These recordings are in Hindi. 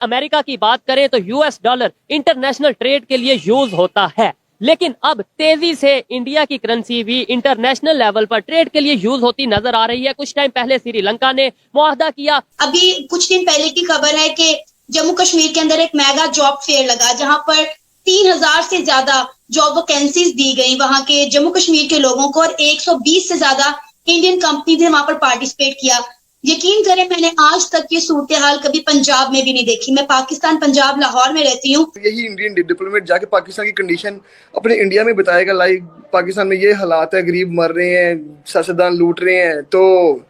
अमेरिका की बात करें तो यूएस डॉलर इंटरनेशनल ट्रेड के लिए यूज होता है, लेकिन अब तेजी से इंडिया की करेंसी भी इंटरनेशनल लेवल पर ट्रेड के लिए यूज होती नजर आ रही है। कुछ टाइम पहले श्रीलंका ने मुआहदा किया। अभी कुछ दिन पहले की खबर है कि जम्मू कश्मीर के अंदर एक मेगा जॉब फेयर लगा, जहां पर 3000 से ज्यादा जॉब वैकेंसीज दी गई वहां के जम्मू कश्मीर के लोगों को, और 120 से ज्यादा इंडियन कंपनी ने वहां पर पार्टिसिपेट किया। यकीन करें, मैंने आज तक ये सूरत हाल कभी पंजाब में भी नहीं देखी। मैं पाकिस्तान पंजाब लाहौर में रहती हूँ। यही इंडियन डिप्लोमेट जाके पाकिस्तान की कंडीशन अपने इंडिया में बताएगा, लाइक पाकिस्तान में ये हालात है, गरीब मर रहे हैं, सियासतदान लूट रहे हैं, तो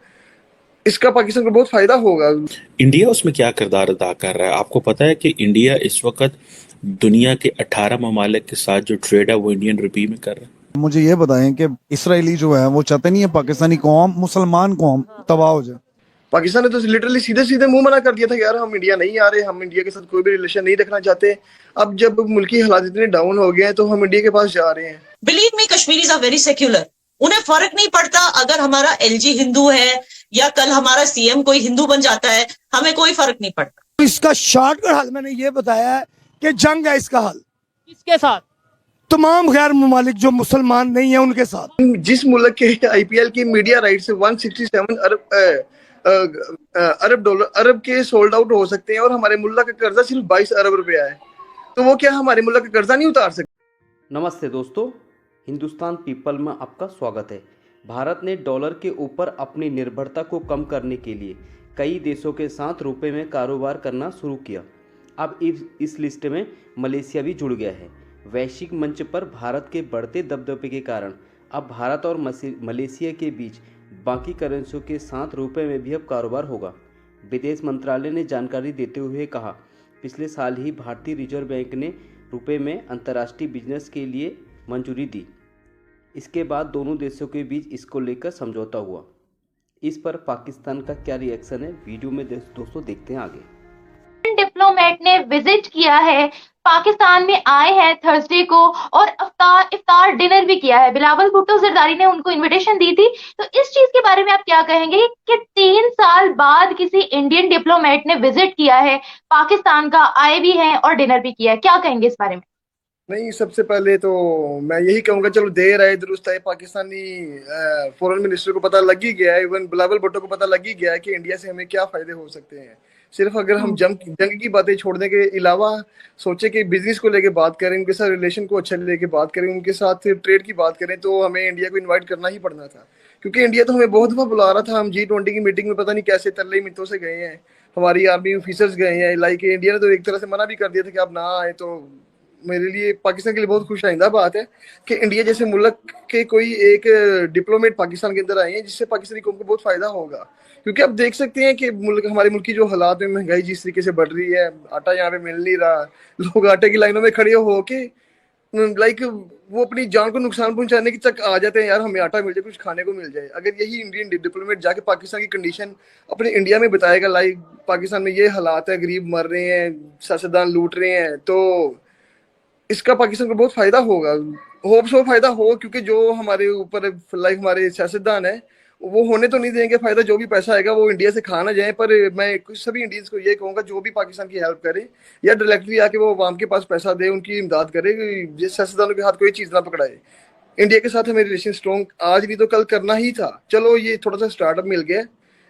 इसका पाकिस्तान को बहुत फायदा होगा। इंडिया उसमें क्या किरदार अदा कर रहा है? आपको पता है कि इंडिया इस वक्त दुनिया के 18 ममालिक के साथ जो ट्रेड है वो इंडियन रुपी में कर रहा है। मुझे ये बताएं कि इसराइली जो है वो चाहते नहीं है पाकिस्तानी कौम, मुसलमान कौम तबाह हो जाए। पाकिस्तान ने तो लिटरली सीधे सीधे मुंह मना कर दिया था कि यार हम इंडिया नहीं आ रहे, हम इंडिया के साथ कोई भी रिलेशन नहीं रखना चाहते। अब जब मुल्की हालात इतने डाउन हो गए हैं तो हम इंडिया के पास जा रहे हैं। Believe me, Kashmiris are very secular. उन्हें फर्क नहीं पड़ता अगर हमारा एलजी हिंदू है या कल हमारा सीएम कोई हिंदू बन जाता है, हमें कोई फर्क नहीं पड़ता। इसका शॉर्टकट हल मैंने ये बताया है कि जंग है इसका हल। किसके साथ? तमाम गैर ममालिक जो मुसलमान नहीं है उनके साथ। जिस मुल्क के आईपीएल की मीडिया राइट से 167 अरब के सोल्ड आउट हो सकते हैं और हमारे मुल्क का कर्जा सिर्फ 22 अरब रुपया है, तो वो क्या हमारे मुल्क का कर्जा नहीं उतार सकते? नमस्ते दोस्तों, हिंदुस्तान पीपल में आपका स्वागत है। भारत ने डॉलर के ऊपर अपनी निर्भरता को कम करने के लिए कई देशों के साथ रुपए में कारोबार करना शुरू किया। अब इस लिस्ट में मलेशिया भी जुड़ गया है। वैश्विक मंच पर भारत के बढ़ते दबदबे के कारण अब भारत और मलेशिया के बीच बाकी करेंसियों के साथ रुपए में भी अब कारोबार होगा। विदेश मंत्रालय ने जानकारी देते हुए कहा, पिछले साल ही भारतीय रिजर्व बैंक ने रुपए में अंतर्राष्ट्रीय बिजनेस के लिए मंजूरी दी। इसके बाद दोनों देशों के बीच इसको लेकर समझौता हुआ। इस पर पाकिस्तान का क्या रिएक्शन है, वीडियो में दोस्तों देखते हैं आगे। डिप्लोमेट ने विजिट किया है, पाकिस्तान में आए हैं थर्सडे को, और इफ्तार डिनर भी किया है। बिलावल भुट्टो जरदारी ने उनको इनविटेशन दी थी। तो इस चीज के बारे में आप क्या कहेंगे कि 3 साल बाद किसी इंडियन डिप्लोमेट ने विजिट किया है पाकिस्तान का, आए भी हैं और डिनर भी किया है, क्या कहेंगे इस बारे में? नहीं, सबसे पहले तो मैं यही कहूंगा, चलो देर आए दुरुस्त आए। पाकिस्तानी फॉरेन मिनिस्टर को पता लग ही गया है, इवन बिलावल भुट्टो को पता लग ही गया है कि इंडिया से हमें क्या फायदे हो सकते हैं। सिर्फ अगर हम जंग की बातें छोड़ने के अलावा सोचे कि बिजनेस को लेके बात करें, उनके साथ रिलेशन को अच्छा लेके बात करें, उनके साथ ट्रेड की बात करें, तो हमें इंडिया को इन्वाइट करना ही पड़ना था। क्योंकि इंडिया तो हमें बहुत दफा बुला रहा था। हम G20 की मीटिंग में पता नहीं कैसे तरले मित्रों से गए हैं, हमारी आर्मी ऑफिसर्स गए हैं। लाइक इंडिया ने तो एक तरह से मना भी कर दिया था कि आप ना आए। तो मेरे लिए, पाकिस्तान के लिए बहुत खुश आइंदा बात है कि इंडिया जैसे मुल्क के कोई एक डिप्लोमेट पाकिस्तान के अंदर आए हैं, जिससे पाकिस्तानी कौम को बहुत फायदा होगा। क्योंकि आप देख सकते हैं कि हमारे मुल्क की जो हालात में महंगाई जिस तरीके से बढ़ रही है, आटा यहाँ पे मिल नहीं रहा, लोग आटे की लाइनों में खड़े हो के लाइक वो अपनी जान को नुकसान पहुंचाने की तक आ जाते हैं, यार हमें आटा मिल जाए, कुछ खाने को मिल जाए। अगर यही इंडियन डिप्लोमेट जाके पाकिस्तान की कंडीशन अपने इंडिया में बताएगा, लाइक पाकिस्तान में ये हालात है, गरीब मर रहे हैं, सियासतदान लूट रहे हैं, तो इसका पाकिस्तान को बहुत फायदा होगा। होप सो फायदा हो, क्योंकि जो हमारे ऊपर लाइक हमारे सियासतदान है वो होने तो नहीं देंगे फायदा। जो भी पैसा आएगा वो इंडिया से खा ना जाए। पर मैं कुछ सभी इंडियंस को ये कहूंगा, जो भी पाकिस्तान की हेल्प करे या डायरेक्टली आके वो अवाम के पास पैसा दे, उनकी इमदाद करे, जिस सियासतदानों के हाथ कोई चीज ना पकड़ाए। इंडिया के साथ हमें रिलेशन स्ट्रॉन्ग आज नहीं तो कल करना ही था। चलो ये थोड़ा सा स्टार्टअप मिल गया,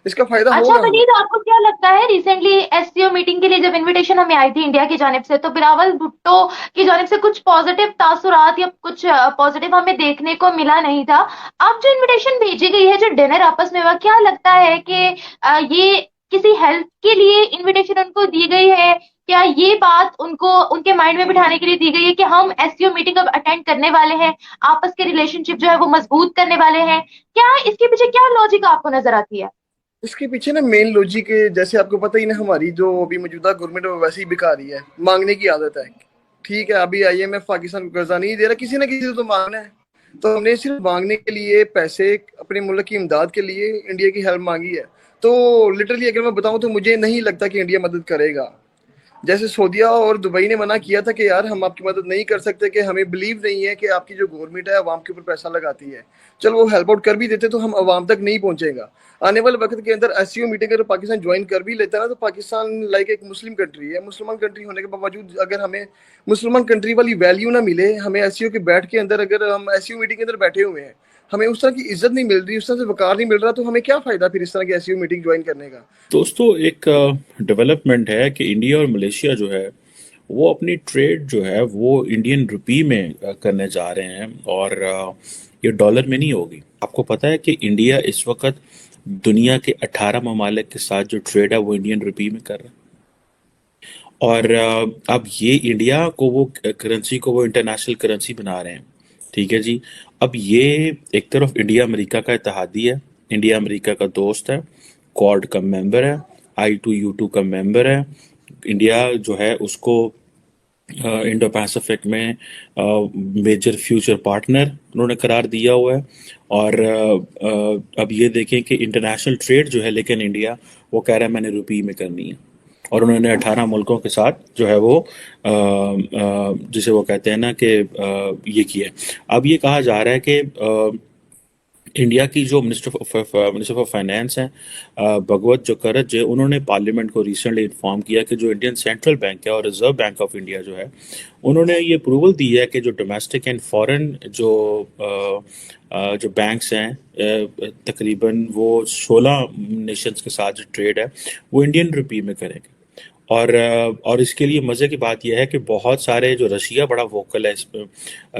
इसका फायदा अच्छा होगा। वनीद, आपको क्या लगता है, रिसेंटली एससीओ मीटिंग के लिए जब इनविटेशन हमें आई थी इंडिया की जानिब से, तो बिलावल भुट्टो की जानिब से कुछ पॉजिटिव तासुरात या कुछ पॉजिटिव हमें देखने को मिला नहीं था। अब जो इनविटेशन भेजी गई है, जो डिनर आपस में हुआ, क्या लगता है कि ये किसी हेल्प के लिए इन्विटेशन उनको दी गई है? क्या ये बात उनको उनके माइंड में बिठाने के लिए दी गई है कि हम एससीओ मीटिंग अब अटेंड करने वाले हैं, आपस के रिलेशनशिप जो है वो मजबूत करने वाले हैं? क्या इसके पीछे क्या लॉजिक आपको नजर आती है? इसके पीछे ना मेन लॉजिक, जैसे आपको पता ही ना, हमारी जो अभी मौजूदा गवर्नमेंट है वैसे ही भिखारी है, मांगने की आदत है। ठीक है, अभी IMF पाकिस्तान को कर्जा नहीं दे रहा, किसी ना किसी से तो मांगना है। तो हमने सिर्फ मांगने के लिए पैसे, अपने मुल्क की इमदाद के लिए इंडिया की हेल्प मांगी है। तो लिटरली अगर मैं बताऊं तो मुझे नहीं लगता कि इंडिया मदद करेगा। जैसे सऊदीया और दुबई ने मना किया था कि यार हम आपकी मदद नहीं कर सकते, कि हमें बिलीव नहीं है कि आपकी जो गवर्नमेंट है अवाम के ऊपर पैसा लगाती है। चलो वो हेल्प आउट कर भी देते तो हम अवाम तक नहीं पहुंचेगा। आने वाले वक्त के अंदर एससीओ मीटिंग अगर पाकिस्तान ज्वाइन कर भी लेता है ना, तो पाकिस्तान लाइक एक मुस्लिम कंट्री है। मुसलमान कंट्री होने के बावजूद अगर हमें मुसलमान कंट्री वाली वैल्यू ना मिले, हमें एससीओ के बैठ के अंदर, अगर हम एससीओ मीटिंग के अंदर बैठे हुए हैं, हमें उस तरह की इज्जत नहीं मिल रही, उस तरह से वकार नहीं मिल रहा, तो हमें क्या फायदा फिर इस तरह की एससीओ मीटिंग ज्वाइन करने का। दोस्तों, एक डेवलपमेंट है कि इंडिया और मलेशिया जो है वो अपनी ट्रेड जो है वो इंडियन रुपी में करने जा रहे हैं, और ये डॉलर में नहीं होगी। आपको पता है कि इंडिया इस वक्त दुनिया के 18 ममालिक के साथ जो ट्रेड है वो इंडियन रुपी में कर रहा है। और अब ये इंडिया को वो करेंसी को वो इंटरनेशनल करेंसी बना रहे हैं। ठीक है जी। अब ये एक तरफ इंडिया अमेरिका का इत्तेहादी है, इंडिया अमेरिका का दोस्त है, क्वाड का मेंबर है, I2U2 का मेंबर है। इंडिया जो है उसको इंडो पैसिफिक में मेजर फ्यूचर पार्टनर उन्होंने करार दिया हुआ है। और अब ये देखें कि इंटरनेशनल ट्रेड जो है, लेकिन इंडिया वो कह रहा है मैंने रुपी में करनी है, और उन्होंने 18 मुल्कों के साथ जो है वो जिसे वो कहते हैं ना कि ये किया है। अब ये कहा जा रहा है कि इंडिया की जो मिनिस्टर ऑफ फाइनेंस हैं भगवत जोकरत जी, उन्होंने पार्लियामेंट को रिसेंटली इन्फॉर्म किया कि जो इंडियन सेंट्रल बैंक है और रिजर्व बैंक ऑफ इंडिया जो है, उन्होंने ये अप्रूवल दी है कि जो डोमेस्टिक एंड फॉरेन जो बैंक्स हैं, तकरीबन वो 16 नेशंस के साथ जो ट्रेड है वो इंडियन रुपी में करेंगे। और इसके लिए मज़े की बात यह है कि बहुत सारे जो रशिया बड़ा वोकल है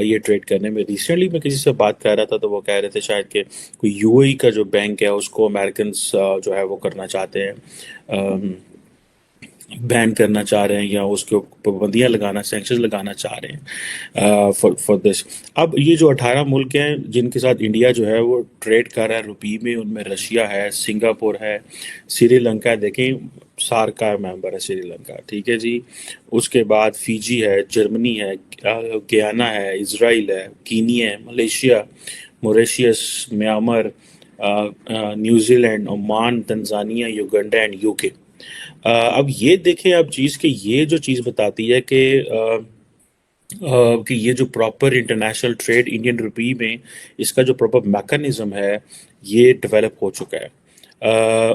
ये ट्रेड करने में। रिसेंटली मैं किसी से बात कर रहा था तो वो कह रहे थे शायद कि कोई यूएई का जो बैंक है उसको अमेरिकन जो है वो करना चाहते हैं, बैन करना चाह रहे हैं, या उसके ऊपर पाबंदियाँ लगाना, सैंक्शंस लगाना चाह रहे हैं फॉर दिस। अब ये जो 18 मुल्क हैं जिनके साथ इंडिया जो है वो ट्रेड कर रहा है रुपी में, उनमें रशिया है, सिंगापुर है, श्रीलंका है, देखें सार्क का मेंबर है श्रीलंका, ठीक है जी। उसके बाद फिजी है, जर्मनी है, गयाना है, इजराइल है, कीनिया है, Malaysia, Mauritius, Myanmar, New Zealand, Oman, Tanzania, Uganda and UK. अब ये देखें आप चीज़ कि ये जो चीज़ बताती है कि ये जो proper international trade Indian rupee में, इसका जो प्रॉपर मैकेनिज्म है ये डेवलप हो चुका है।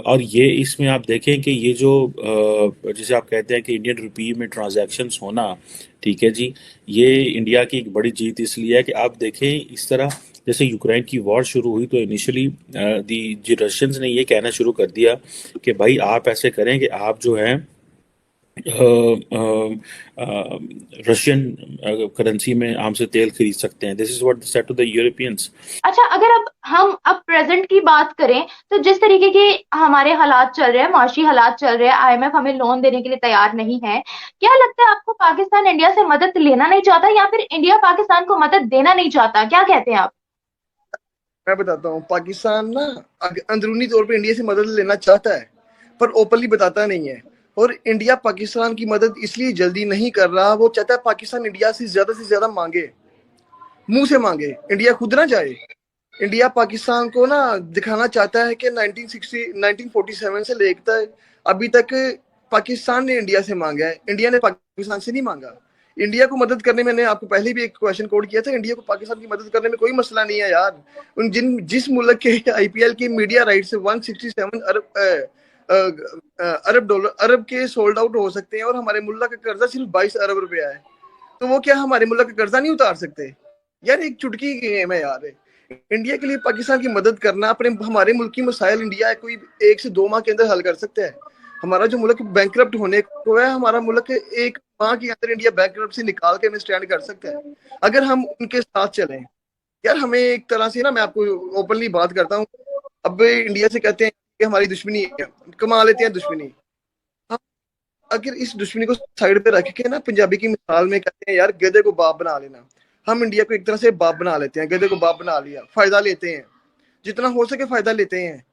और ये इसमें आप देखें कि ये जो जैसे आप कहते हैं कि इंडियन रुपी में ट्रांजैक्शंस होना, ठीक है जी, ये इंडिया की एक बड़ी जीत इसलिए है कि आप देखें इस तरह जैसे यूक्रेन की वॉर शुरू हुई तो इनिशियली जो रशियंस ने ये कहना शुरू कर दिया कि भाई आप ऐसे करें कि आप जो है रशियन करेंसी में हमसे तेल खरीद सकते हैं। This is what they said to the Europeans. अच्छा, अगर हम प्रेजेंट की बात करें तो जिस तरीके के हमारे हालात चल रहे हैं, माशी हालात चल रहे हैं, IMF हमें लोन देने के लिए तैयार नहीं है, क्या लगता है आपको पाकिस्तान इंडिया से मदद लेना नहीं चाहता या फिर इंडिया पाकिस्तान को मदद देना नहीं चाहता? क्या कहते हैं आप? मैं बताता हूँ, पाकिस्तान ना अंदरूनी तौर पे इंडिया से मदद लेना चाहता है पर ओपनली बताता नहीं है। और इंडिया पाकिस्तान की मदद इसलिए जल्दी नहीं कर रहा, वो चाहता है पाकिस्तान इंडिया से ज्यादा मांगे, मुंह से मांगे, इंडिया खुद ना जाए। इंडिया पाकिस्तान को ना दिखाना चाहता है कि 1947 से लेकर अभी तक पाकिस्तान ने इंडिया से मांगा है, इंडिया ने पाकिस्तान से नहीं मांगा। इंडिया को मदद करने में, मैंने आपको पहले भी एक क्वेश्चन कोड किया था, इंडिया को पाकिस्तान की मदद करने में कोई मसला नहीं है यार। जिस मुल्क के IPL की मीडिया राइट्स 167 अरब के सोल्ड आउट हो सकते हैं और हमारे मुल्क का कर्जा सिर्फ 22 अरब रुपया है, तो वो क्या हमारे मुल्क का कर्जा नहीं उतार सकते यार? एक चुटकी गेम है यार। इंडिया के लिए पाकिस्तान की मदद करना, हमारे मुल्क की मसाइल इंडिया कोई 1 से 2 माह के अंदर हल कर सकता है। हमारा जो मुल्क बैंकरप्ट होने को है, हमारा मुल्क 1 माह के अंदर इंडिया बैंकरप्ट से निकाल के हमें स्टैंड कर सकता है अगर हम उनके साथ चलें। यार हमें एक तरह से ना, मैं आपको ओपनली बात करता हूँ, अब इंडिया से कहते हैं कि हमारी दुश्मनी है, कमा लेते हैं दुश्मनी। हम अगर इस दुश्मनी को साइड पे रख के ना, पंजाबी की मिसाल में कहते हैं यार गधे को बाप बना लेना, हम इंडिया को एक तरह से बाप बना लेते हैं, गधे को बाप बना लिया, फायदा लेते हैं, जितना हो सके फायदा लेते हैं।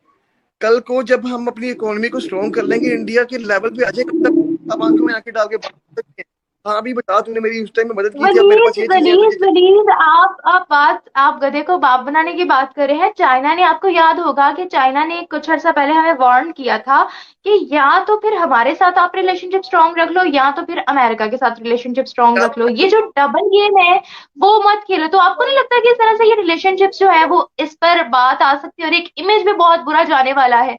कल को जब हम अपनी इकोनॉमी को स्ट्रॉन्ग कर लेंगे, इंडिया के लेवल पे आ जाए, तब आंखों में आंखें डाल के बात सकते हैं हाँ अभी बता, तूने मेरी उस टाइम में मदद की थी, अब मेरे पास ये चीजें हैं वलीद वलीद आप गधे को बाप बनाने की बात कर रहे हैं। चाइना ने, आपको याद होगा कि चाइना ने कुछ अर्सा पहले हमें वार्न किया था कि या तो फिर हमारे साथ आप रिलेशनशिप स्ट्रांग रख लो या तो फिर अमेरिका के साथ रिलेशनशिप स्ट्रांग रख लो। ये जो डबल गेम है वो मत खेलो। तो आपको नहीं लगता कि इस तरह से ये रिलेशनशिप्स जो है वो इस पर बात आ सकती है और एक इमेज भी बहुत बुरा जाने वाला है?